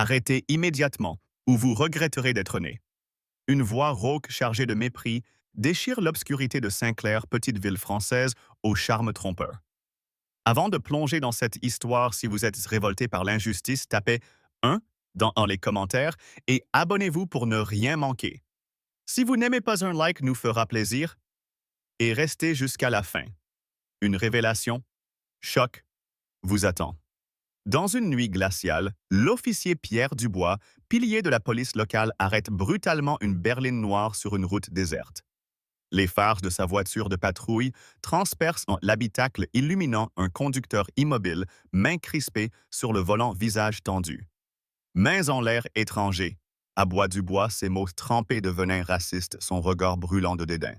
Arrêtez immédiatement, ou vous regretterez d'être né. Une voix rauque chargée de mépris déchire l'obscurité de Saint-Clair, petite ville française au charme trompeur. Avant de plonger dans cette histoire, si vous êtes révolté par l'injustice, tapez 1 dans les commentaires et abonnez-vous pour ne rien manquer. Si vous n'aimez pas un like, nous fera plaisir et restez jusqu'à la fin. Une révélation, choc, vous attend. Dans une nuit glaciale, l'officier Pierre Dubois, pilier de la police locale, arrête brutalement une berline noire sur une route déserte. Les phares de sa voiture de patrouille transpercent l'habitacle illuminant un conducteur immobile, main crispée sur le volant, visage tendu. Mains en l'air étranger, aboie Dubois, ses mots trempés de venin raciste, son regard brûlant de dédain.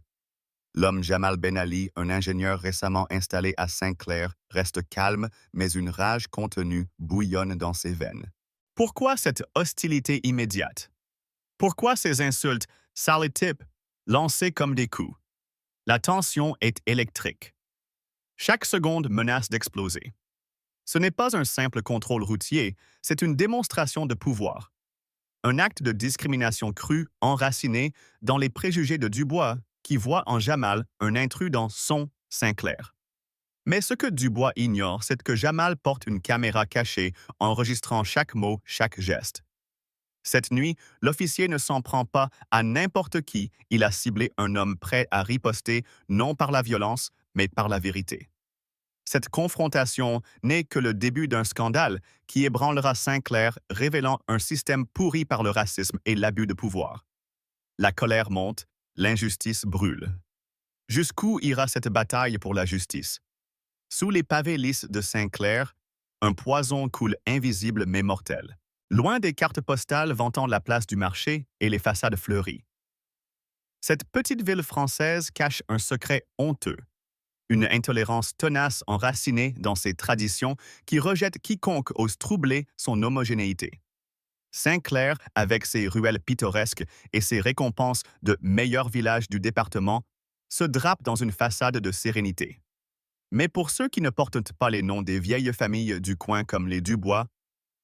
L'homme Jamal Ben Ali, un ingénieur récemment installé à Saint-Clair, reste calme, mais une rage contenue bouillonne dans ses veines. Pourquoi cette hostilité immédiate? Pourquoi ces insultes, sale type, lancées comme des coups? La tension est électrique. Chaque seconde menace d'exploser. Ce n'est pas un simple contrôle routier, c'est une démonstration de pouvoir. Un acte de discrimination crue, enraciné dans les préjugés de Dubois, qui voit en Jamal un intrus dans son Saint-Clair. Mais ce que Dubois ignore, c'est que Jamal porte une caméra cachée, enregistrant chaque mot, chaque geste. Cette nuit, l'officier ne s'en prend pas à n'importe qui, il a ciblé un homme prêt à riposter, non par la violence, mais par la vérité. Cette confrontation n'est que le début d'un scandale qui ébranlera Saint-Clair, révélant un système pourri par le racisme et l'abus de pouvoir. La colère monte, l'injustice brûle. Jusqu'où ira cette bataille pour la justice? Sous les pavés lisses de Saint-Clair, un poison coule invisible mais mortel. Loin des cartes postales vantant la place du marché et les façades fleuries. Cette petite ville française cache un secret honteux. Une intolérance tenace enracinée dans ses traditions qui rejette quiconque ose troubler son homogénéité. Saint-Clair, avec ses ruelles pittoresques et ses récompenses de meilleur village du département, se drape dans une façade de sérénité. Mais pour ceux qui ne portent pas les noms des vieilles familles du coin comme les Dubois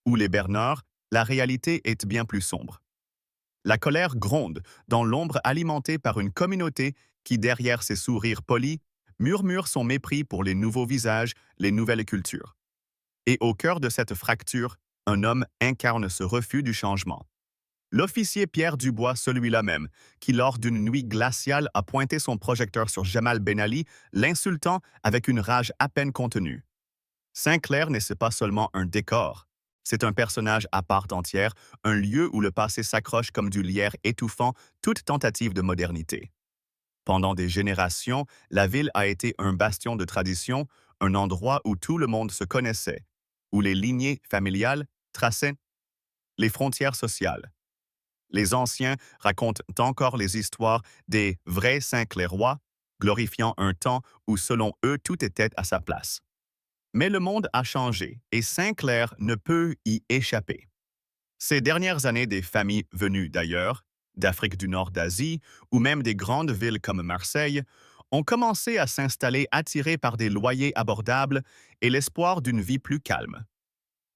ou les Bernard, la réalité est bien plus sombre. La colère gronde dans l'ombre alimentée par une communauté qui, derrière ses sourires polis, murmure son mépris pour les nouveaux visages, les nouvelles cultures. Et au cœur de cette fracture, un homme incarne ce refus du changement. L'officier Pierre Dubois, celui-là même, qui lors d'une nuit glaciale a pointé son projecteur sur Jamal Ben Ali, l'insultant avec une rage à peine contenue. Saint-Clair n'est pas seulement un décor. C'est un personnage à part entière, un lieu où le passé s'accroche comme du lierre étouffant toute tentative de modernité. Pendant des générations, la ville a été un bastion de tradition, un endroit où tout le monde se connaissait, où les lignées familiales traçaient les frontières sociales. Les anciens racontent encore les histoires des vrais Saint-Clairois, glorifiant un temps où, selon eux, tout était à sa place. Mais le monde a changé et Saint-Clair ne peut y échapper. Ces dernières années, des familles venues d'ailleurs, d'Afrique du Nord, d'Asie, ou même des grandes villes comme Marseille, ont commencé à s'installer attirées par des loyers abordables et l'espoir d'une vie plus calme.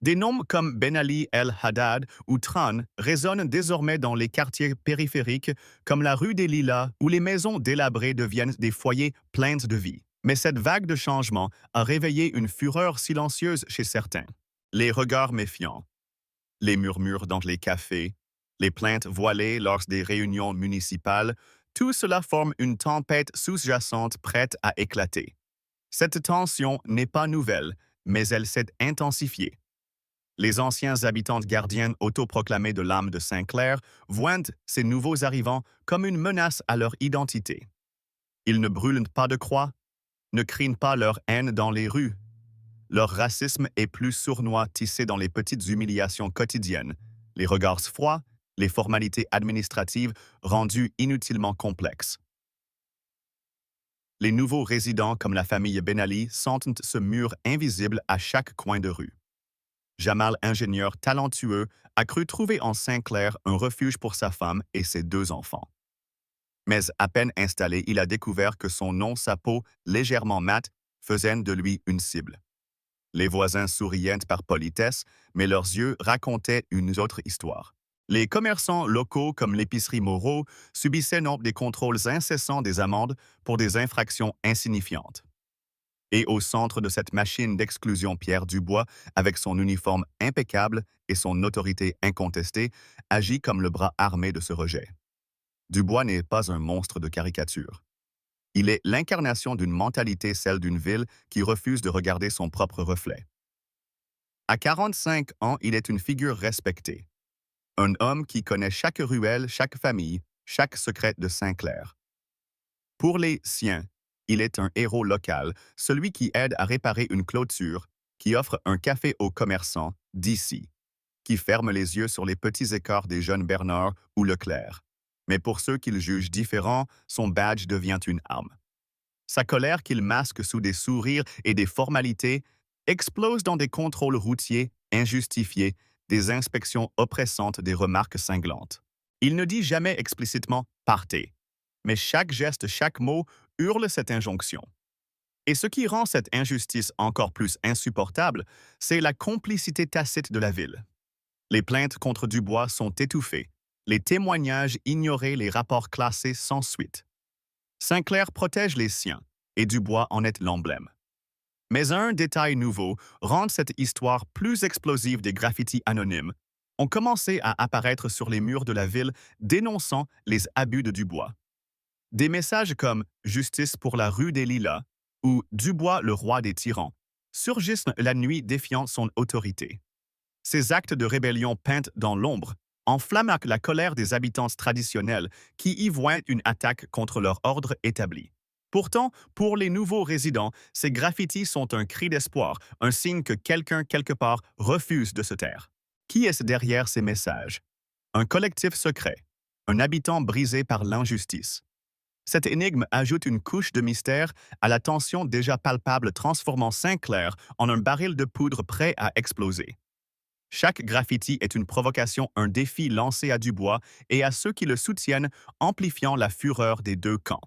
Des noms comme Ben Ali El Haddad ou Tran résonnent désormais dans les quartiers périphériques comme la rue des Lilas où les maisons délabrées deviennent des foyers pleins de vie. Mais cette vague de changement a réveillé une fureur silencieuse chez certains. Les regards méfiants, les murmures dans les cafés, les plaintes voilées lors des réunions municipales, tout cela forme une tempête sous-jacente prête à éclater. Cette tension n'est pas nouvelle, mais elle s'est intensifiée. Les anciens habitants gardiens autoproclamés de l'âme de Saint-Clair voient ces nouveaux arrivants comme une menace à leur identité. Ils ne brûlent pas de croix, ne crient pas leur haine dans les rues. Leur racisme est plus sournois, tissé dans les petites humiliations quotidiennes, les regards froids, les formalités administratives rendues inutilement complexes. Les nouveaux résidents comme la famille Ben Ali sentent ce mur invisible à chaque coin de rue. Jamal, ingénieur talentueux, a cru trouver en Saint-Clair un refuge pour sa femme et ses 2 enfants. Mais à peine installé, il a découvert que son nom, sa peau légèrement mate, faisaient de lui une cible. Les voisins souriaient par politesse, mais leurs yeux racontaient une autre histoire. Les commerçants locaux comme l'épicerie Moreau subissaient non des contrôles incessants des amendes pour des infractions insignifiantes. Et au centre de cette machine d'exclusion, Pierre Dubois, avec son uniforme impeccable et son autorité incontestée, agit comme le bras armé de ce rejet. Dubois n'est pas un monstre de caricature. Il est l'incarnation d'une mentalité, celle d'une ville qui refuse de regarder son propre reflet. À 45 ans, il est une figure respectée. Un homme qui connaît chaque ruelle, chaque famille, chaque secret de Saint-Clair. Pour les siens, il est un héros local, celui qui aide à réparer une clôture, qui offre un café aux commerçants d'ici, qui ferme les yeux sur les petits écarts des jeunes Bernard ou Leclerc. Mais pour ceux qu'il juge différents, son badge devient une arme. Sa colère qu'il masque sous des sourires et des formalités explose dans des contrôles routiers injustifiés, des inspections oppressantes, des remarques cinglantes. Il ne dit jamais explicitement «partez», mais chaque geste, chaque mot hurle cette injonction. Et ce qui rend cette injustice encore plus insupportable, c'est la complicité tacite de la ville. Les plaintes contre Dubois sont étouffées, les témoignages ignorés, les rapports classés sans suite. Saint-Clair protège les siens, et Dubois en est l'emblème. Mais un détail nouveau rend cette histoire plus explosive. Des graffitis anonymes ont commencé à apparaître sur les murs de la ville dénonçant les abus de Dubois. Des messages comme «Justice pour la rue des Lilas» ou «Dubois, le roi des tyrans» surgissent la nuit défiant son autorité. Ces actes de rébellion peints dans l'ombre enflamment la colère des habitants traditionnels qui y voient une attaque contre leur ordre établi. Pourtant, pour les nouveaux résidents, ces graffitis sont un cri d'espoir, un signe que quelqu'un quelque part refuse de se taire. Qui est-ce derrière ces messages? Un collectif secret, un habitant brisé par l'injustice. Cette énigme ajoute une couche de mystère à la tension déjà palpable, transformant Saint-Clair en un baril de poudre prêt à exploser. Chaque graffiti est une provocation, un défi lancé à Dubois et à ceux qui le soutiennent, amplifiant la fureur des deux camps.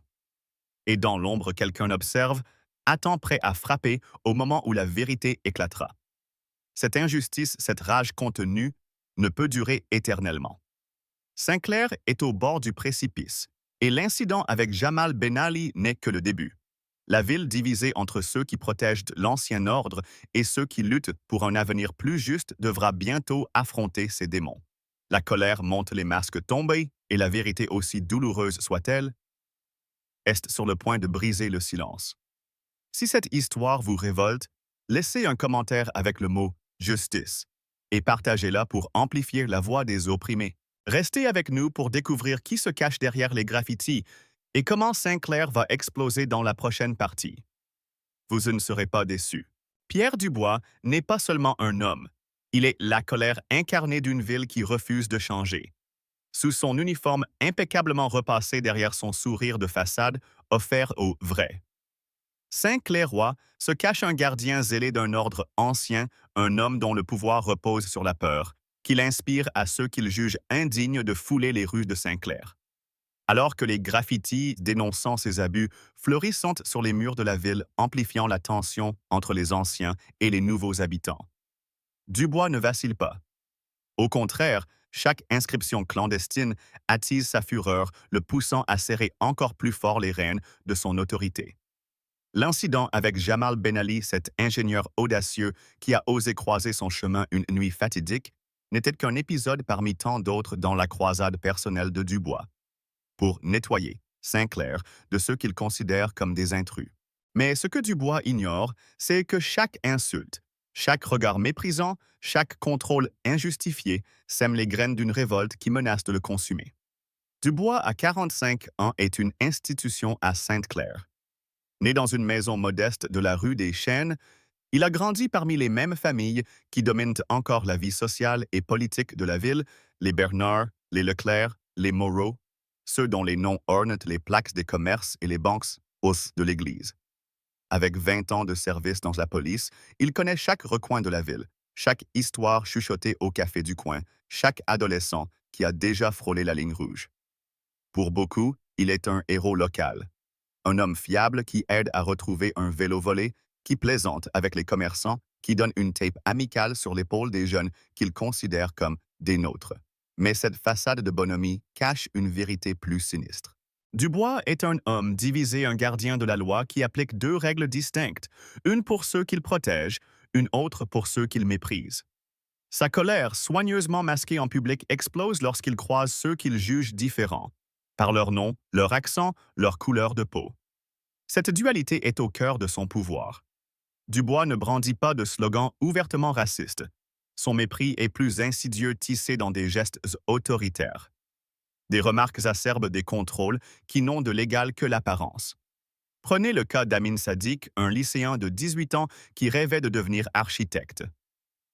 Et dans l'ombre, quelqu'un observe, attend prêt à frapper au moment où la vérité éclatera. Cette injustice, cette rage contenue, ne peut durer éternellement. Saint-Clair est au bord du précipice, et l'incident avec Jamal Ben Ali n'est que le début. La ville divisée entre ceux qui protègent l'ancien ordre et ceux qui luttent pour un avenir plus juste devra bientôt affronter ses démons. La colère monte, les masques tombent, et la vérité, aussi douloureuse soit-elle, est sur le point de briser le silence. Si cette histoire vous révolte, laissez un commentaire avec le mot «justice» et partagez-la pour amplifier la voix des opprimés. Restez avec nous pour découvrir qui se cache derrière les graffitis et comment Saint-Clair va exploser dans la prochaine partie. Vous ne serez pas déçus. Pierre Dubois n'est pas seulement un homme, il est la colère incarnée d'une ville qui refuse de changer. Sous son uniforme impeccablement repassé, derrière son sourire de façade offert aux vrais Saint-Clairois se cache un gardien zélé d'un ordre ancien, un homme dont le pouvoir repose sur la peur, qu'il inspire à ceux qu'il juge indignes de fouler les rues de Saint-Clair. Alors que les graffitis dénonçant ces abus fleurissent sur les murs de la ville, amplifiant la tension entre les anciens et les nouveaux habitants. Dubois ne vacille pas. Au contraire, chaque inscription clandestine attise sa fureur, le poussant à serrer encore plus fort les rênes de son autorité. L'incident avec Jamal Ben Ali, cet ingénieur audacieux qui a osé croiser son chemin une nuit fatidique, n'était qu'un épisode parmi tant d'autres dans la croisade personnelle de Dubois, pour nettoyer Saint-Clair de ceux qu'il considère comme des intrus. Mais ce que Dubois ignore, c'est que chaque insulte, chaque regard méprisant, chaque contrôle injustifié sème les graines d'une révolte qui menace de le consumer. Dubois, à 45 ans, est une institution à Sainte-Claire. Né dans une maison modeste de la rue des Chênes, il a grandi parmi les mêmes familles qui dominent encore la vie sociale et politique de la ville, les Bernard, les Leclerc, les Moreau, ceux dont les noms ornent les plaques des commerces et les banques hausses de l'Église. Avec 20 ans de service dans la police, il connaît chaque recoin de la ville, chaque histoire chuchotée au café du coin, chaque adolescent qui a déjà frôlé la ligne rouge. Pour beaucoup, il est un héros local, un homme fiable qui aide à retrouver un vélo volé, qui plaisante avec les commerçants qui donne une tape amicale sur l'épaule des jeunes qu'il considère comme des nôtres. Mais cette façade de bonhomie cache une vérité plus sinistre. Dubois est un homme divisé, un gardien de la loi qui applique deux règles distinctes, une pour ceux qu'il protège, une autre pour ceux qu'il méprise. Sa colère, soigneusement masquée en public, explose lorsqu'il croise ceux qu'il juge différents, par leur nom, leur accent, leur couleur de peau. Cette dualité est au cœur de son pouvoir. Dubois ne brandit pas de slogans ouvertement racistes. Son mépris est plus insidieux, tissé dans des gestes autoritaires. Des remarques acerbes, des contrôles qui n'ont de l'égal que l'apparence. Prenez le cas d'Amin Sadiq, un lycéen de 18 ans qui rêvait de devenir architecte.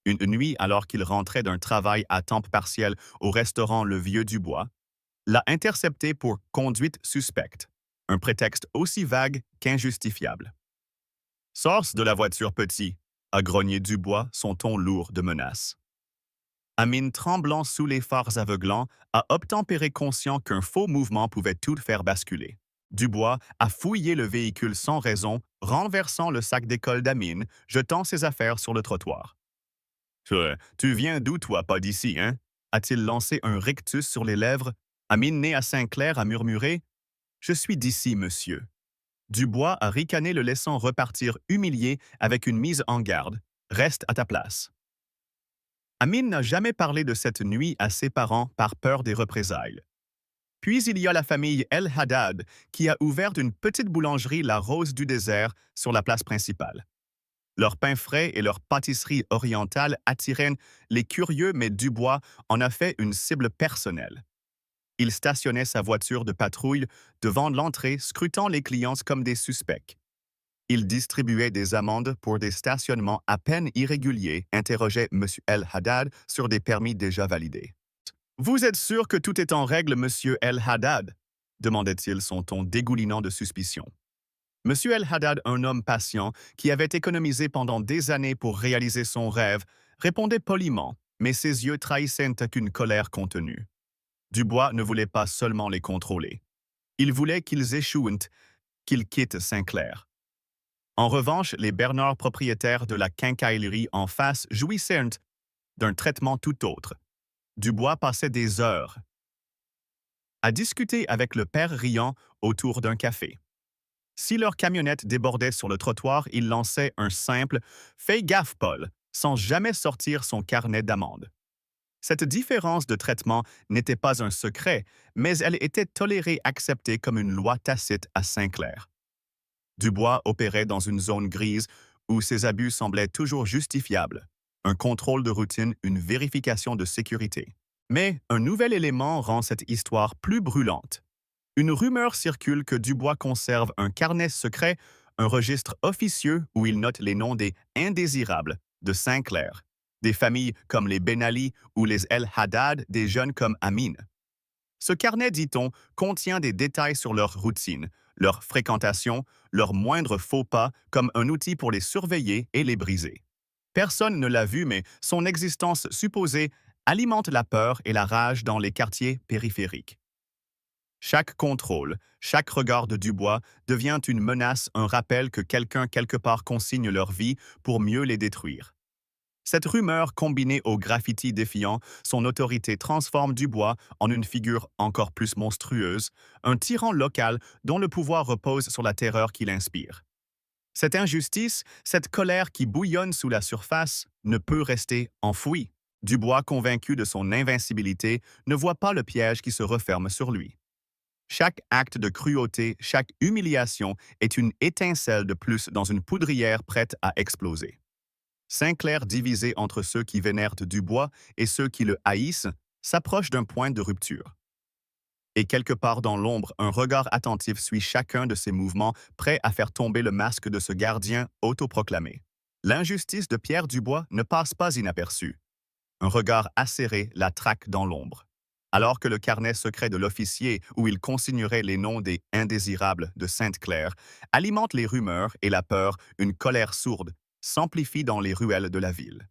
Une nuit, alors qu'il rentrait d'un travail à temps partiel au restaurant Le Vieux Dubois, l'a intercepté pour conduite suspecte, un prétexte aussi vague qu'injustifiable. Sors de la voiture, petit, a grogné Dubois, son ton lourd de menace. Amin, tremblant sous les phares aveuglants, a obtempéré, conscient qu'un faux mouvement pouvait tout faire basculer. Dubois a fouillé le véhicule sans raison, renversant le sac d'école d'Amin, jetant ses affaires sur le trottoir. Tu viens d'où, toi, pas d'ici, hein? A-t-il lancé un rictus sur les lèvres? Amin, né à Saint-Clair, a murmuré. Je suis d'ici, monsieur. Dubois a ricané, le laissant repartir humilié avec une mise en garde. Reste à ta place. Amin n'a jamais parlé de cette nuit à ses parents par peur des représailles. Puis il y a la famille El Haddad qui a ouvert une petite boulangerie, la Rose du Désert, sur la place principale. Leur pain frais et leur pâtisserie orientale attiraient les curieux, mais Dubois en a fait une cible personnelle. Il stationnait sa voiture de patrouille devant l'entrée, scrutant les clients comme des suspects. Il distribuait des amendes pour des stationnements à peine irréguliers, interrogeait M. El Haddad sur des permis déjà validés. Vous êtes sûr que tout est en règle, Monsieur El Haddad? Demandait-il, son ton dégoulinant de suspicion. Monsieur El Haddad, un homme patient qui avait économisé pendant des années pour réaliser son rêve, répondait poliment, mais ses yeux trahissaient une colère contenue. Dubois ne voulait pas seulement les contrôler. Il voulait qu'ils échouent, qu'ils quittent Saint-Clair. En revanche, les Bernard, propriétaires de la quincaillerie en face, jouissaient d'un traitement tout autre. Dubois passait des heures à discuter avec le père Riant autour d'un café. Si leur camionnette débordait sur le trottoir, il lançait un simple « Fais gaffe, Paul », sans jamais sortir son carnet d'amendes. Cette différence de traitement n'était pas un secret, mais elle était tolérée, acceptée comme une loi tacite à Saint-Clair. Dubois opérait dans une zone grise où ses abus semblaient toujours justifiables. Un contrôle de routine, une vérification de sécurité. Mais un nouvel élément rend cette histoire plus brûlante. Une rumeur circule que Dubois conserve un carnet secret, un registre officieux où il note les noms des indésirables de Saint-Clair, des familles comme les Ben Ali ou les El Haddad, des jeunes comme Amin. Ce carnet, dit-on, contient des détails sur leur routine, leur fréquentation, leurs moindres faux pas, comme un outil pour les surveiller et les briser. Personne ne l'a vu, mais son existence supposée alimente la peur et la rage dans les quartiers périphériques. Chaque contrôle, chaque regard de Dubois devient une menace, un rappel que quelqu'un quelque part consigne leur vie pour mieux les détruire. Cette rumeur, combinée au graffiti défiant son autorité, transforme Dubois en une figure encore plus monstrueuse, un tyran local dont le pouvoir repose sur la terreur qu'il inspire. Cette injustice, cette colère qui bouillonne sous la surface, ne peut rester enfouie. Dubois, convaincu de son invincibilité, ne voit pas le piège qui se referme sur lui. Chaque acte de cruauté, chaque humiliation est une étincelle de plus dans une poudrière prête à exploser. Saint-Clair, divisé entre ceux qui vénèrent Dubois et ceux qui le haïssent, s'approche d'un point de rupture. Et quelque part dans l'ombre, un regard attentif suit chacun de ses mouvements, prêt à faire tomber le masque de ce gardien autoproclamé. L'injustice de Pierre Dubois ne passe pas inaperçue. Un regard acéré la traque dans l'ombre. Alors que le carnet secret de l'officier, où il consignerait les noms des indésirables de Sainte-Claire, alimente les rumeurs et la peur, une colère sourde s'amplifie dans les ruelles de la ville.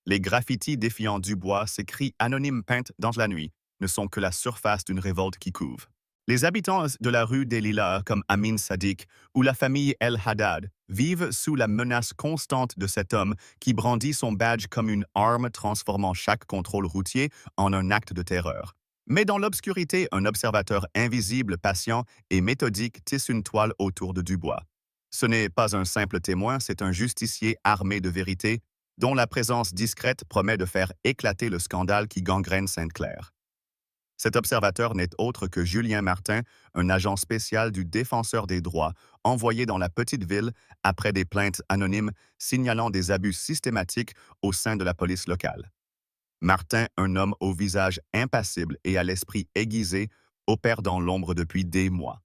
Les graffitis défiant Dubois, ces cris anonymes peints dans la nuit, ne sont que la surface d'une révolte qui couve. Les habitants de la rue des Lilas, comme Amin Sadiq ou la famille El Haddad, vivent sous la menace constante de cet homme qui brandit son badge comme une arme transformant chaque contrôle routier en un acte de terreur. Mais dans l'obscurité, un observateur invisible, patient et méthodique tisse une toile autour de Dubois. Ce n'est pas un simple témoin, c'est un justicier armé de vérité dont la présence discrète promet de faire éclater le scandale qui gangrène Sainte-Claire. Cet observateur n'est autre que Julien Martin, un agent spécial du Défenseur des droits, envoyé dans la petite ville après des plaintes anonymes signalant des abus systématiques au sein de la police locale. Martin, un homme au visage impassible et à l'esprit aiguisé, opère dans l'ombre depuis des mois.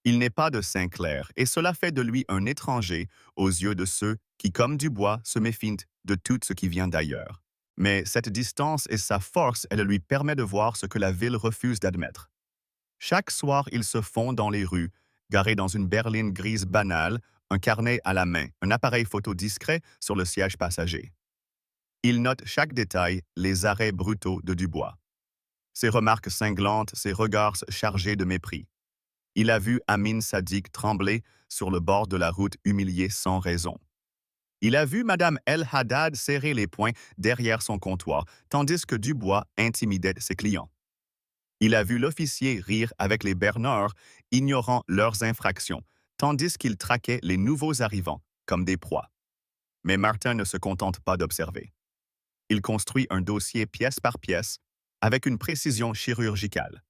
Il n'est pas de Saint-Clair et cela fait de lui un étranger aux yeux de ceux qui, comme Dubois, se méfient de tout ce qui vient d'ailleurs. Mais cette distance est sa force, elle lui permet de voir ce que la ville refuse d'admettre. Chaque soir, il se fond dans les rues, garé dans une berline grise banale, un carnet à la main, un appareil photo discret sur le siège passager. Il note chaque détail, les arrêts brutaux de Dubois. Ses remarques cinglantes, ses regards chargés de mépris. Il a vu Amin Sadiq trembler sur le bord de la route humilié sans raison. Il a vu Madame El Haddad serrer les poings derrière son comptoir, tandis que Dubois intimidait ses clients. Il a vu l'officier rire avec les bernards, ignorant leurs infractions, tandis qu'il traquait les nouveaux arrivants comme des proies. Mais Martin ne se contente pas d'observer. Il construit un dossier pièce par pièce, avec une précision chirurgicale.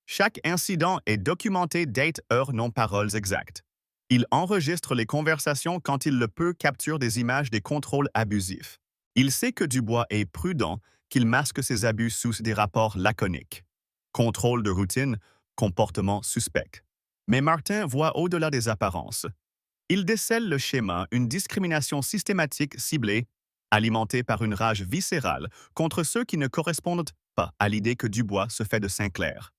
Chaque incident est documenté date, heure, non paroles exactes. Il enregistre les conversations quand il le peut, capture des images des contrôles abusifs. Il sait que Dubois est prudent, qu'il masque ses abus sous des rapports laconiques. Contrôle de routine, comportement suspect. Mais Martin voit au-delà des apparences. Il décèle le schéma, une discrimination systématique ciblée, alimentée par une rage viscérale contre ceux qui ne correspondent pas à l'idée que Dubois se fait de Saint-Clair.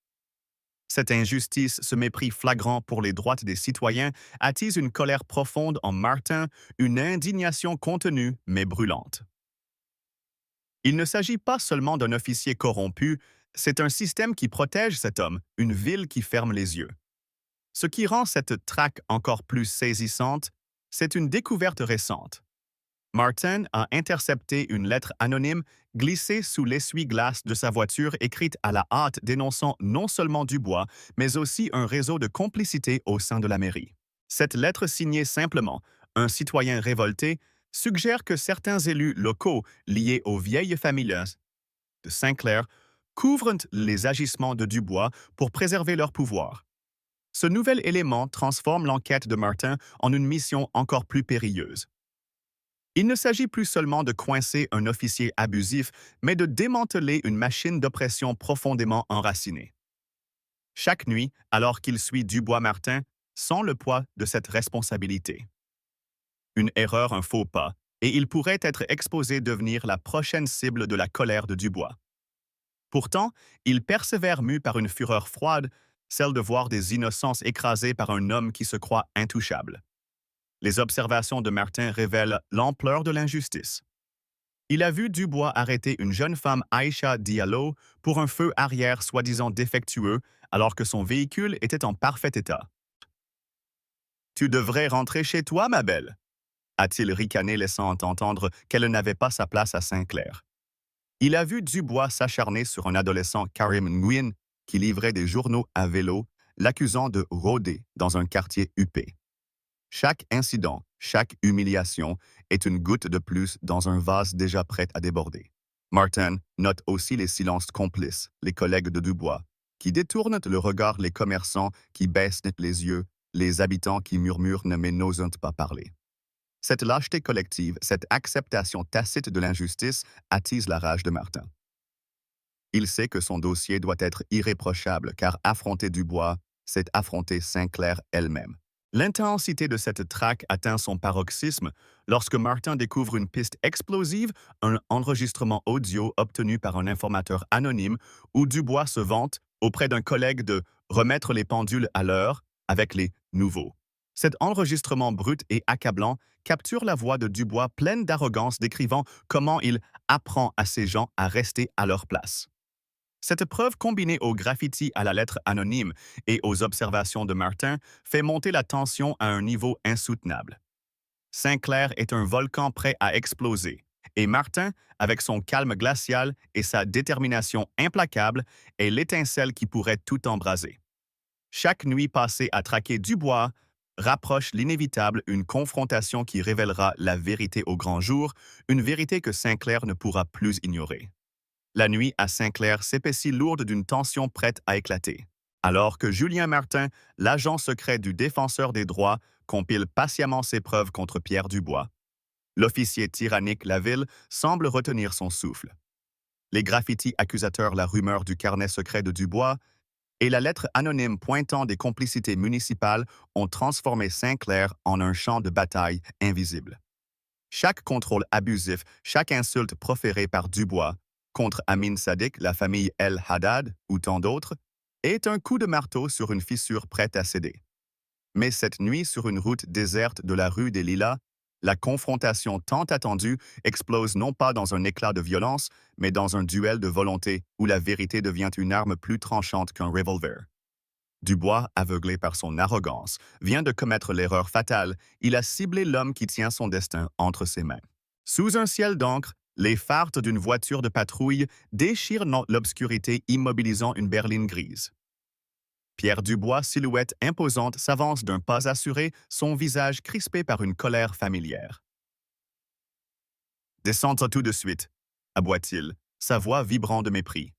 Cette injustice, ce mépris flagrant pour les droits des citoyens attise une colère profonde en Martin, une indignation contenue mais brûlante. Il ne s'agit pas seulement d'un officier corrompu, c'est un système qui protège cet homme, une ville qui ferme les yeux. Ce qui rend cette traque encore plus saisissante, c'est une découverte récente. Martin a intercepté une lettre anonyme glissée sous l'essuie-glace de sa voiture écrite à la hâte dénonçant non seulement Dubois, mais aussi un réseau de complicité au sein de la mairie. Cette lettre signée simplement « Un citoyen révolté » suggère que certains élus locaux liés aux vieilles familles de Saint-Clair couvrent les agissements de Dubois pour préserver leur pouvoir. Ce nouvel élément transforme l'enquête de Martin en une mission encore plus périlleuse. Il ne s'agit plus seulement de coincer un officier abusif, mais de démanteler une machine d'oppression profondément enracinée. Chaque nuit, alors qu'il suit Dubois-Martin, sent le poids de cette responsabilité. Une erreur, un faux pas, et il pourrait être exposé devenir la prochaine cible de la colère de Dubois. Pourtant, il persévère mu par une fureur froide, celle de voir des innocences écrasées par un homme qui se croit intouchable. Les observations de Martin révèlent l'ampleur de l'injustice. Il a vu Dubois arrêter une jeune femme, Aïcha Diallo, pour un feu arrière soi-disant défectueux, alors que son véhicule était en parfait état. « Tu devrais rentrer chez toi, ma belle », a-t-il ricané, laissant entendre qu'elle n'avait pas sa place à Saint-Clair. Il a vu Dubois s'acharner sur un adolescent, Karim Nguyen, qui livrait des journaux à vélo, l'accusant de rôder dans un quartier huppé. Chaque incident, chaque humiliation est une goutte de plus dans un vase déjà prêt à déborder. Martin note aussi les silences complices, les collègues de Dubois, qui détournent le regard, les commerçants qui baissent les yeux, les habitants qui murmurent mais n'osent pas parler. Cette lâcheté collective, cette acceptation tacite de l'injustice attise la rage de Martin. Il sait que son dossier doit être irréprochable car affronter Dubois, c'est affronter Saint-Clair elle-même. L'intensité de cette traque atteint son paroxysme lorsque Martin découvre une piste explosive, un enregistrement audio obtenu par un informateur anonyme où Dubois se vante auprès d'un collègue de remettre les pendules à l'heure avec les nouveaux. Cet enregistrement brut et accablant capture la voix de Dubois pleine d'arrogance décrivant comment il apprend à ces gens à rester à leur place. Cette preuve combinée au graffiti à la lettre anonyme et aux observations de Martin fait monter la tension à un niveau insoutenable. Sinclair est un volcan prêt à exploser, et Martin, avec son calme glacial et sa détermination implacable, est l'étincelle qui pourrait tout embraser. Chaque nuit passée à traquer Dubois rapproche l'inévitable, une confrontation qui révélera la vérité au grand jour, une vérité que Sinclair ne pourra plus ignorer. La nuit à Sinclair s'épaissit lourde d'une tension prête à éclater, alors que Julien Martin, l'agent secret du défenseur des droits, compile patiemment ses preuves contre Pierre Dubois. L'officier tyrannique Laville semble retenir son souffle. Les graffitis accusateurs, la rumeur du carnet secret de Dubois et la lettre anonyme pointant des complicités municipales ont transformé Sinclair en un champ de bataille invisible. Chaque contrôle abusif, chaque insulte proférée par Dubois contre Amin Sadiq, la famille El Haddad ou tant d'autres, est un coup de marteau sur une fissure prête à céder. Mais cette nuit, sur une route déserte de la rue des Lilas, la confrontation tant attendue explose non pas dans un éclat de violence, mais dans un duel de volonté où la vérité devient une arme plus tranchante qu'un revolver. Dubois, aveuglé par son arrogance, vient de commettre l'erreur fatale. Il a ciblé l'homme qui tient son destin entre ses mains. Sous un ciel d'encre, les phares d'une voiture de patrouille déchirent l'obscurité, immobilisant une berline grise. Pierre Dubois, silhouette imposante, s'avance d'un pas assuré, son visage crispé par une colère familière. « Descendre tout de suite », aboie-t-il, sa voix vibrant de mépris.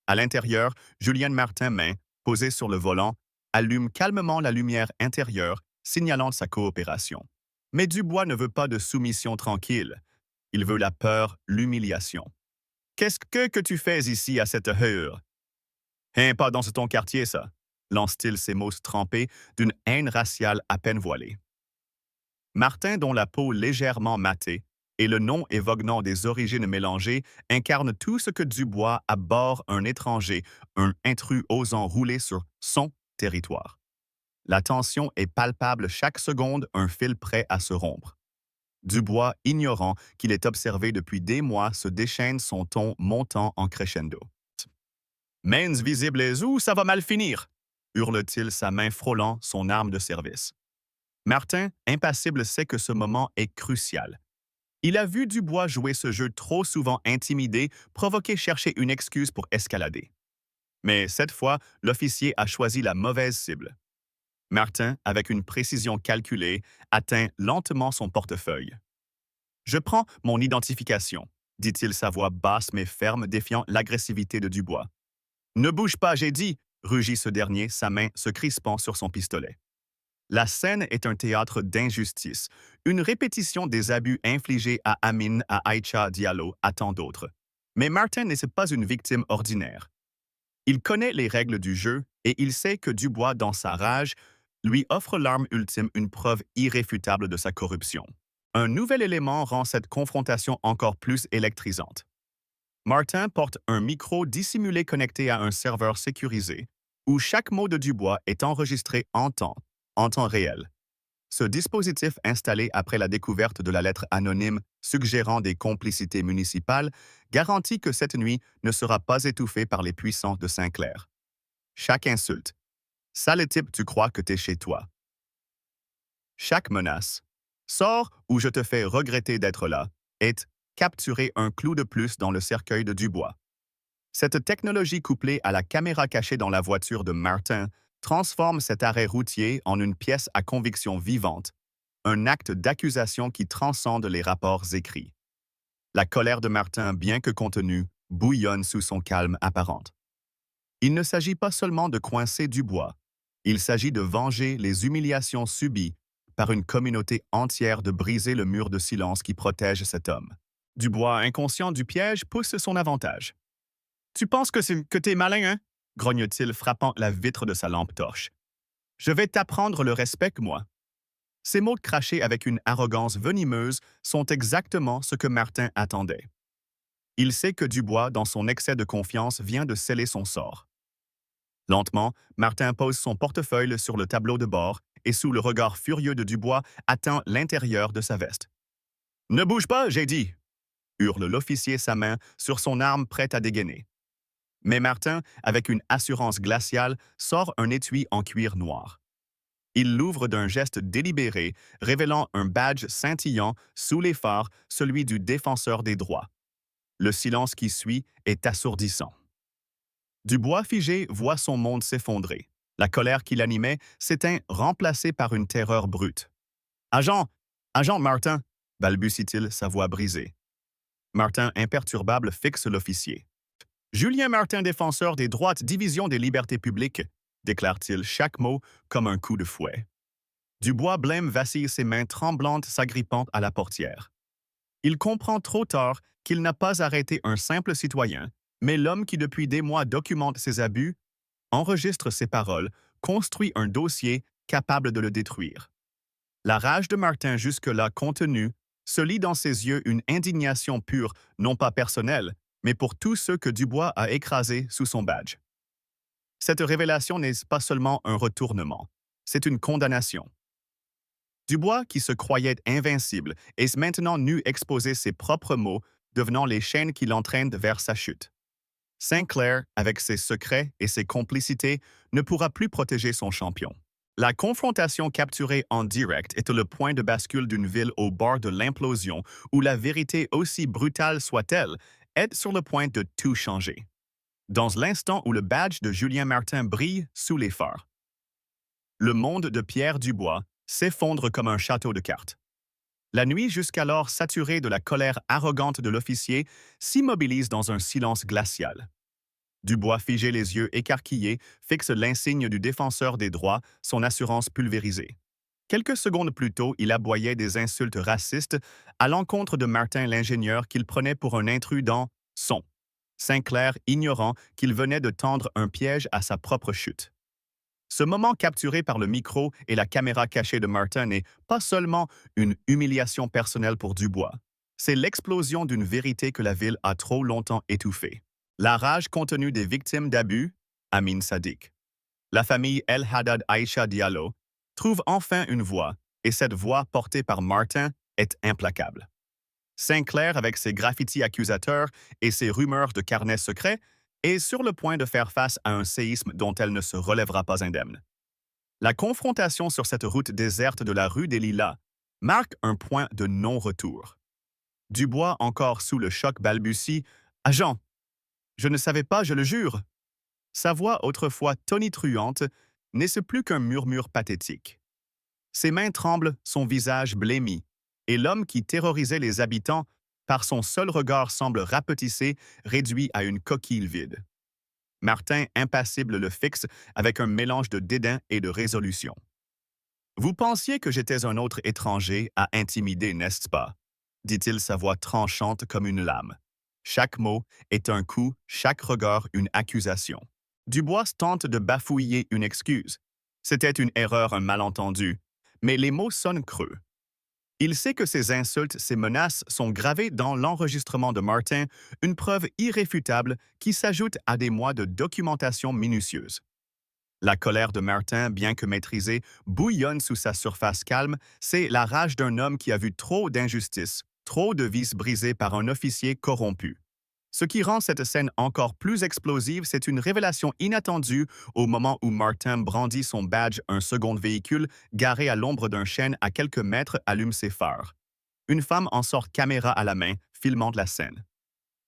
À l'intérieur, Julien Martin, main posée sur le volant, allume calmement la lumière intérieure, signalant sa coopération. Mais Dubois ne veut pas de soumission tranquille. Il veut la peur, l'humiliation. « Qu'est-ce que tu fais ici à cette heure? »« Hein, pas dans ton quartier, ça », lance-t-il ses mots trempés d'une haine raciale à peine voilée. Martin, dont la peau légèrement matée et le nom évoquant des origines mélangées, incarne tout ce que Dubois abhorre, un étranger, un intrus osant rouler sur son territoire. La tension est palpable chaque seconde, un fil prêt à se rompre. Dubois, ignorant qu'il est observé depuis des mois, se déchaîne, son ton montant en crescendo. « Mains visibles où ça va mal finir ?» hurle-t-il, sa main frôlant son arme de service. Martin, impassible, sait que ce moment est crucial. Il a vu Dubois jouer ce jeu trop souvent, intimidé, provoqué, chercher une excuse pour escalader. Mais cette fois, l'officier a choisi la mauvaise cible. Martin, avec une précision calculée, atteint lentement son portefeuille. « Je prends mon identification », dit-il, sa voix basse mais ferme, défiant l'agressivité de Dubois. « Ne bouge pas, j'ai dit », rugit ce dernier, sa main se crispant sur son pistolet. La scène est un théâtre d'injustice, une répétition des abus infligés à Amin, à Aïcha Diallo, à tant d'autres. Mais Martin n'est pas une victime ordinaire. Il connaît les règles du jeu et il sait que Dubois, dans sa rage, lui offre l'arme ultime, une preuve irréfutable de sa corruption. Un nouvel élément rend cette confrontation encore plus électrisante. Martin porte un micro dissimulé connecté à un serveur sécurisé, où chaque mot de Dubois est enregistré en temps réel. Ce dispositif, installé après la découverte de la lettre anonyme suggérant des complicités municipales, garantit que cette nuit ne sera pas étouffée par les puissants de Sinclair. Chaque insulte. « Sale type, tu crois que t'es chez toi. » Chaque menace. « Sors ou je te fais regretter d'être là » est capturer un clou de plus dans le cercueil de Dubois. Cette technologie couplée à la caméra cachée dans la voiture de Martin transforme cet arrêt routier en une pièce à conviction vivante, un acte d'accusation qui transcende les rapports écrits. La colère de Martin, bien que contenue, bouillonne sous son calme apparent. Il ne s'agit pas seulement de coincer Dubois, il s'agit de venger les humiliations subies par une communauté entière, de briser le mur de silence qui protège cet homme. Dubois, inconscient du piège, pousse son avantage. « Tu penses que t'es malin, hein ?» grogne-t-il, frappant la vitre de sa lampe torche. « Je vais t'apprendre le respect, moi. » Ces mots crachés avec une arrogance venimeuse sont exactement ce que Martin attendait. Il sait que Dubois, dans son excès de confiance, vient de sceller son sort. Lentement, Martin pose son portefeuille sur le tableau de bord et, sous le regard furieux de Dubois, atteint l'intérieur de sa veste. « Ne bouge pas, j'ai dit !» hurle l'officier, sa main sur son arme prête à dégainer. Mais Martin, avec une assurance glaciale, sort un étui en cuir noir. Il l'ouvre d'un geste délibéré, révélant un badge scintillant sous les phares, celui du défenseur des droits. Le silence qui suit est assourdissant. Dubois figé voit son monde s'effondrer. La colère qui l'animait s'éteint, remplacée par une terreur brute. Agent, agent Martin, balbutie-t-il, sa voix brisée. Martin, imperturbable, fixe l'officier. Julien Martin, défenseur des droites, division des libertés publiques, déclare-t-il chaque mot comme un coup de fouet. Dubois blême vacille ses mains tremblantes s'agrippant à la portière. Il comprend trop tard qu'il n'a pas arrêté un simple citoyen, mais l'homme qui depuis des mois documente ses abus, enregistre ses paroles, construit un dossier capable de le détruire. La rage de Martin jusque-là contenue se lit dans ses yeux une indignation pure, non pas personnelle, mais pour tous ceux que Dubois a écrasés sous son badge. Cette révélation n'est pas seulement un retournement, c'est une condamnation. Dubois, qui se croyait invincible, est maintenant nu exposer ses propres mots, devenant les chaînes qui l'entraînent vers sa chute. Sinclair, avec ses secrets et ses complicités, ne pourra plus protéger son champion. La confrontation capturée en direct est le point de bascule d'une ville au bord de l'implosion où la vérité, aussi brutale soit-elle, est sur le point de tout changer. Dans l'instant où le badge de Julien Martin brille sous les phares, le monde de Pierre Dubois s'effondre comme un château de cartes. La nuit, jusqu'alors saturée de la colère arrogante de l'officier, s'immobilise dans un silence glacial. Dubois, figé les yeux écarquillés, fixe l'insigne du défenseur des droits, son assurance pulvérisée. Quelques secondes plus tôt, il aboyait des insultes racistes à l'encontre de Martin l'ingénieur qu'il prenait pour un intrus dans son. Sinclair ignorant qu'il venait de tendre un piège à sa propre chute. Ce moment capturé par le micro et la caméra cachée de Martin n'est pas seulement une humiliation personnelle pour Dubois, c'est l'explosion d'une vérité que la ville a trop longtemps étouffée. La rage contenue des victimes d'abus, Amin Sadiq. La famille El Haddad Aïcha Diallo trouve enfin une voix, et cette voix portée par Martin est implacable. Sinclair, avec ses graffitis accusateurs et ses rumeurs de carnets secrets, est sur le point de faire face à un séisme dont elle ne se relèvera pas indemne. La confrontation sur cette route déserte de la rue des Lilas marque un point de non-retour. Dubois, encore sous le choc, balbutie « Agent, je ne savais pas, je le jure !» Sa voix, autrefois tonitruante, n'est plus qu'un murmure pathétique. Ses mains tremblent, son visage blêmi, et l'homme qui terrorisait les habitants, par son seul regard semble rapetissé, réduit à une coquille vide. Martin, impassible, le fixe avec un mélange de dédain et de résolution. « Vous pensiez que j'étais un autre étranger à intimider, n'est-ce pas ?» dit-il, sa voix tranchante comme une lame. Chaque mot est un coup, chaque regard une accusation. Dubois tente de bafouiller une excuse. C'était une erreur, un malentendu, mais les mots sonnent creux. Il sait que ces insultes, ces menaces sont gravées dans l'enregistrement de Martin, une preuve irréfutable qui s'ajoute à des mois de documentation minutieuse. La colère de Martin, bien que maîtrisée, bouillonne sous sa surface calme. C'est la rage d'un homme qui a vu trop d'injustice, trop de vices brisés par un officier corrompu. Ce qui rend cette scène encore plus explosive, c'est une révélation inattendue au moment où Martin brandit son badge. Un second véhicule, garé à l'ombre d'un chêne à quelques mètres, allume ses phares. Une femme en sort caméra à la main, filmant la scène.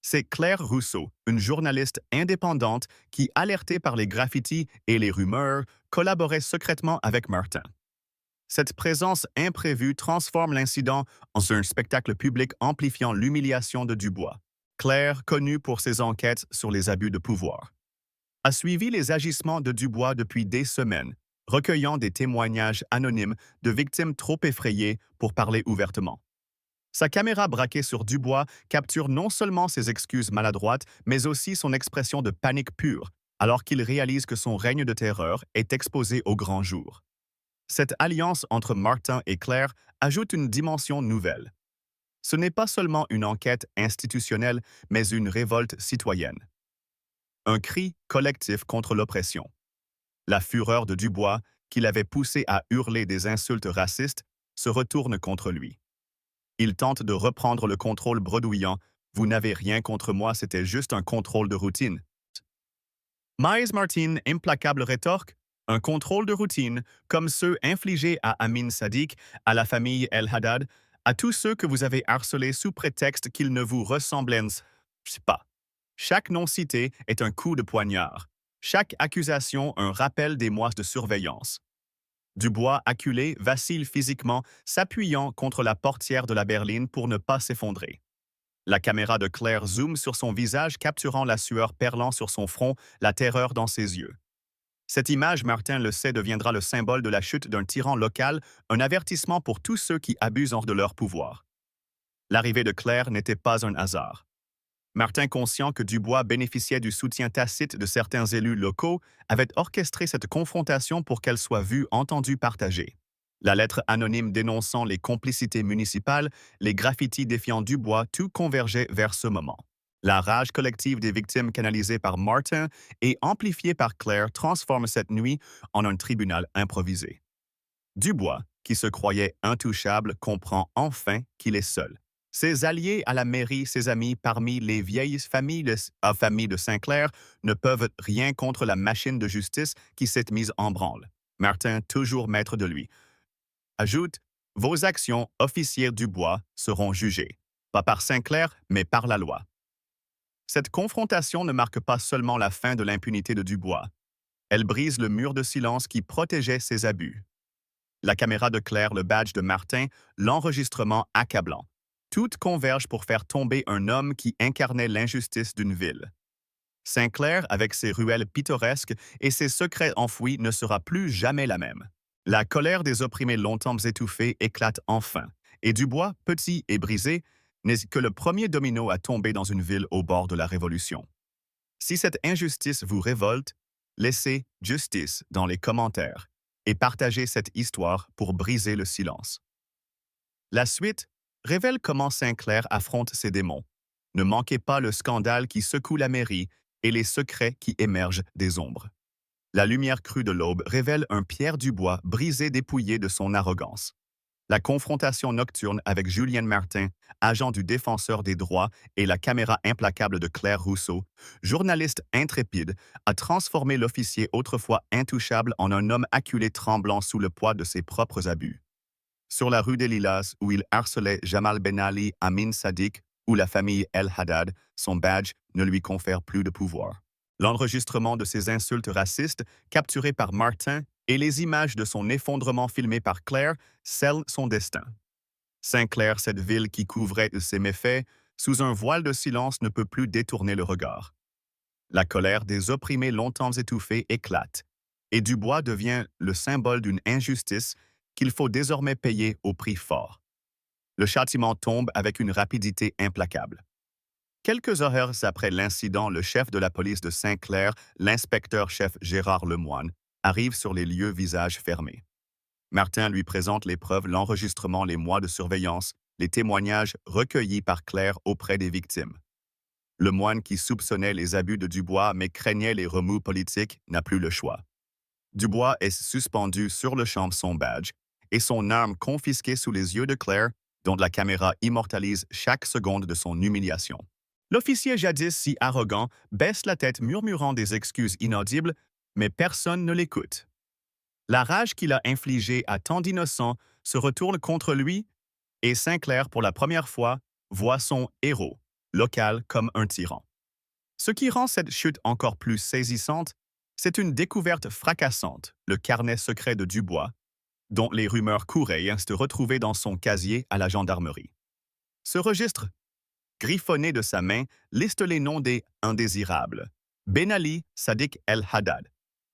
C'est Claire Rousseau, une journaliste indépendante qui, alertée par les graffitis et les rumeurs, collaborait secrètement avec Martin. Cette présence imprévue transforme l'incident en un spectacle public amplifiant l'humiliation de Dubois. Claire, connue pour ses enquêtes sur les abus de pouvoir, a suivi les agissements de Dubois depuis des semaines, recueillant des témoignages anonymes de victimes trop effrayées pour parler ouvertement. Sa caméra braquée sur Dubois capture non seulement ses excuses maladroites, mais aussi son expression de panique pure, alors qu'il réalise que son règne de terreur est exposé au grand jour. Cette alliance entre Martin et Claire ajoute une dimension nouvelle. Ce n'est pas seulement une enquête institutionnelle, mais une révolte citoyenne. Un cri collectif contre l'oppression. La fureur de Dubois, qui l'avait poussé à hurler des insultes racistes, se retourne contre lui. Il tente de reprendre le contrôle bredouillant. « Vous n'avez rien contre moi, c'était juste un contrôle de routine. » Miles Martin, implacable rétorque, un contrôle de routine, comme ceux infligés à Amin Sadiq, à la famille El Haddad, à tous ceux que vous avez harcelés sous prétexte qu'ils ne vous ressemblaient pas. Chaque nom cité est un coup de poignard. Chaque accusation un rappel des mois de surveillance. Dubois, acculé, vacille physiquement, s'appuyant contre la portière de la berline pour ne pas s'effondrer. La caméra de Claire zoome sur son visage, capturant la sueur perlant sur son front, la terreur dans ses yeux. Cette image, Martin le sait, deviendra le symbole de la chute d'un tyran local, un avertissement pour tous ceux qui abusent de leur pouvoir. L'arrivée de Claire n'était pas un hasard. Martin, conscient que Dubois bénéficiait du soutien tacite de certains élus locaux, avait orchestré cette confrontation pour qu'elle soit vue, entendue, partagée. La lettre anonyme dénonçant les complicités municipales, les graffitis défiant Dubois, tout convergeait vers ce moment. La rage collective des victimes canalisée par Martin et amplifiée par Claire transforme cette nuit en un tribunal improvisé. Dubois, qui se croyait intouchable, comprend enfin qu'il est seul. Ses alliés à la mairie, ses amis parmi les vieilles familles de Saint-Clair ne peuvent rien contre la machine de justice qui s'est mise en branle. Martin, toujours maître de lui, ajoute « Vos actions, officiers Dubois, seront jugées, pas par Saint-Clair, mais par la loi. » Cette confrontation ne marque pas seulement la fin de l'impunité de Dubois. Elle brise le mur de silence qui protégeait ses abus. La caméra de Claire, le badge de Martin, l'enregistrement accablant. Toutes convergent pour faire tomber un homme qui incarnait l'injustice d'une ville. Saint-Clair, avec ses ruelles pittoresques et ses secrets enfouis, ne sera plus jamais la même. La colère des opprimés longtemps étouffés éclate enfin, et Dubois, petit et brisé, n'est que le premier domino à tomber dans une ville au bord de la Révolution. Si cette injustice vous révolte, laissez justice dans les commentaires et partagez cette histoire pour briser le silence. La suite révèle comment Saint-Clair affronte ses démons. Ne manquez pas le scandale qui secoue la mairie et les secrets qui émergent des ombres. La lumière crue de l'aube révèle un Pierre Dubois brisé dépouillé de son arrogance. La confrontation nocturne avec Julienne Martin, agent du défenseur des droits, et la caméra implacable de Claire Rousseau, journaliste intrépide, a transformé l'officier autrefois intouchable en un homme acculé tremblant sous le poids de ses propres abus. Sur la rue des Lilas, où il harcelait Jamal Ben Ali, Amin Sadiq ou la famille El Haddad, son badge ne lui confère plus de pouvoir. L'enregistrement de ses insultes racistes, capturées par Martin, et les images de son effondrement filmées par Claire scellent son destin. Saint-Clair, cette ville qui couvrait ses méfaits, sous un voile de silence ne peut plus détourner le regard. La colère des opprimés longtemps étouffés éclate, et Dubois devient le symbole d'une injustice qu'il faut désormais payer au prix fort. Le châtiment tombe avec une rapidité implacable. Quelques heures après l'incident, le chef de la police de Saint-Clair, l'inspecteur-chef Gérard Lemoine, arrive sur les lieux, visage fermé. Martin lui présente les preuves, l'enregistrement, les mois de surveillance, les témoignages recueillis par Claire auprès des victimes. Lemoine, qui soupçonnait les abus de Dubois mais craignait les remous politiques, n'a plus le choix. Dubois est suspendu sur le champ, son badge, et son arme confisquée sous les yeux de Claire, dont la caméra immortalise chaque seconde de son humiliation. L'officier jadis si arrogant baisse la tête murmurant des excuses inaudibles, mais personne ne l'écoute. La rage qu'il a infligée à tant d'innocents se retourne contre lui et Saint-Clair, pour la première fois, voit son héros local comme un tyran. Ce qui rend cette chute encore plus saisissante, c'est une découverte fracassante, le carnet secret de Dubois, dont les rumeurs couraient se retrouver dans son casier à la gendarmerie. Ce registre, griffonné de sa main, liste les noms des indésirables. Ben Ali, Sadiq El Haddad,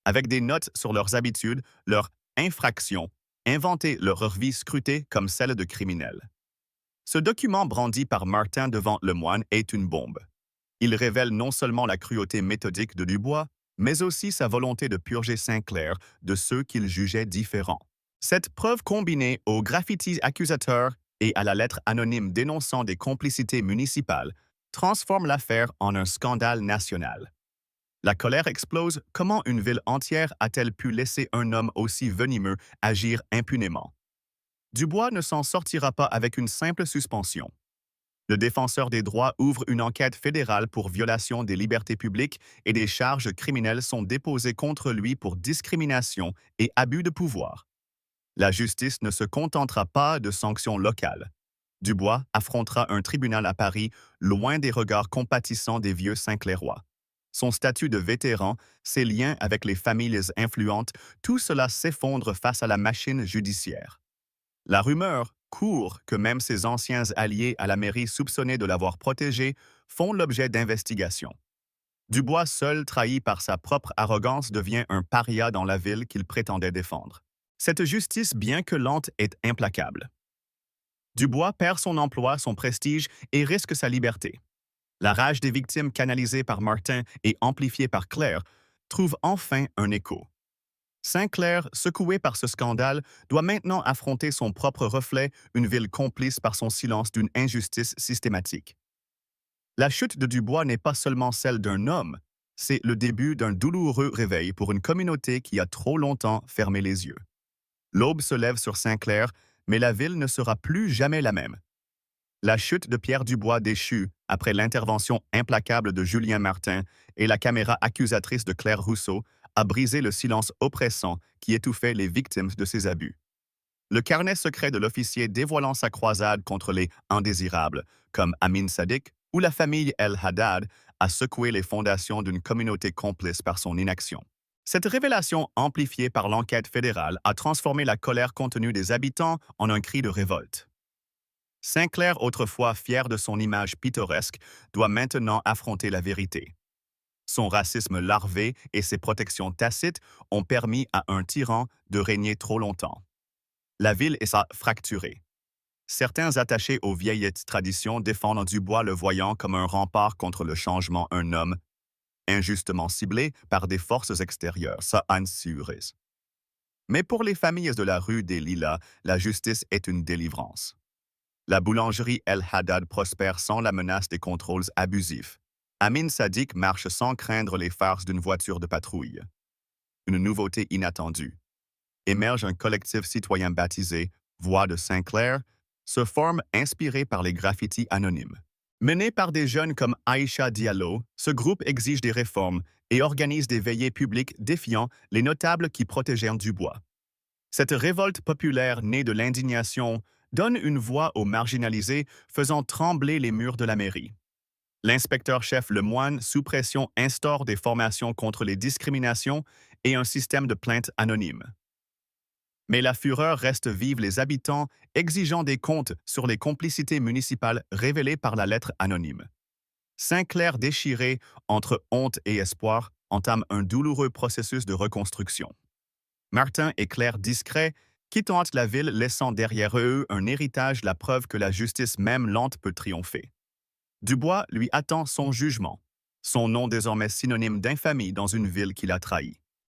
avec des notes sur leurs habitudes, leurs infractions, inventées leur vie scrutée comme celle de criminels. Ce document brandi par Martin devant Lemoine est une bombe. Il révèle non seulement la cruauté méthodique de Dubois, mais aussi sa volonté de purger Saint-Clair de ceux qu'il jugeait différents. Cette preuve combinée aux graffitis accusateurs et à la lettre anonyme dénonçant des complicités municipales transforme l'affaire en un scandale national. La colère explose. Comment une ville entière a-t-elle pu laisser un homme aussi venimeux agir impunément? Dubois ne s'en sortira pas avec une simple suspension. Le défenseur des droits ouvre une enquête fédérale pour violation des libertés publiques et des charges criminelles sont déposées contre lui pour discrimination et abus de pouvoir. La justice ne se contentera pas de sanctions locales. Dubois affrontera un tribunal à Paris, loin des regards compatissants des vieux Saint-Clairois. Son statut de vétéran, ses liens avec les familles influentes, tout cela s'effondre face à la machine judiciaire. La rumeur court que même ses anciens alliés à la mairie soupçonnés de l'avoir protégé font l'objet d'investigations. Dubois, seul trahi par sa propre arrogance, devient un paria dans la ville qu'il prétendait défendre. Cette justice, bien que lente, est implacable. Dubois perd son emploi, son prestige et risque sa liberté. La rage des victimes canalisée par Martin et amplifiée par Claire trouve enfin un écho. Saint-Clair, secoué par ce scandale, doit maintenant affronter son propre reflet, une ville complice par son silence d'une injustice systématique. La chute de Dubois n'est pas seulement celle d'un homme, c'est le début d'un douloureux réveil pour une communauté qui a trop longtemps fermé les yeux. L'aube se lève sur Saint-Clair, mais la ville ne sera plus jamais la même. La chute de Pierre Dubois déchu, après l'intervention implacable de Julien Martin et la caméra accusatrice de Claire Rousseau, a brisé le silence oppressant qui étouffait les victimes de ces abus. Le carnet secret de l'officier dévoilant sa croisade contre les indésirables, comme Amin Sadiq ou la famille El Haddad, a secoué les fondations d'une communauté complice par son inaction. Cette révélation, amplifiée par l'enquête fédérale, a transformé la colère contenue des habitants en un cri de révolte. Saint-Clair, autrefois fier de son image pittoresque, doit maintenant affronter la vérité. Son racisme larvé et ses protections tacites ont permis à un tyran de régner trop longtemps. La ville est fracturée. Certains attachés aux vieilles traditions défendent Dubois le voyant comme un rempart contre le changement, un homme injustement ciblé par des forces extérieures, ça assurise. Mais pour les familles de la rue des Lilas, la justice est une délivrance. La boulangerie El Haddad prospère sans la menace des contrôles abusifs. Amin Sadiq marche sans craindre les farces d'une voiture de patrouille. Une nouveauté inattendue. Émerge un collectif citoyen baptisé Voix de Saint-Clair, se forme inspiré par les graffitis anonymes. Mené par des jeunes comme Aïcha Diallo, ce groupe exige des réformes et organise des veillées publiques défiant les notables qui protégèrent Dubois. Cette révolte populaire née de l'indignation donne une voix aux marginalisés, faisant trembler les murs de la mairie. L'inspecteur-chef Lemoine, sous pression, instaure des formations contre les discriminations et un système de plaintes anonymes. Mais la fureur reste vive, les habitants exigeant des comptes sur les complicités municipales révélées par la lettre anonyme. Saint-Clair déchiré entre honte et espoir entame un douloureux processus de reconstruction. Martin et Claire discrets quittent la ville, laissant derrière eux un héritage, la preuve que la justice même lente peut triompher. Dubois lui attend son jugement, son nom désormais synonyme d'infamie dans une ville qu'il a trahie.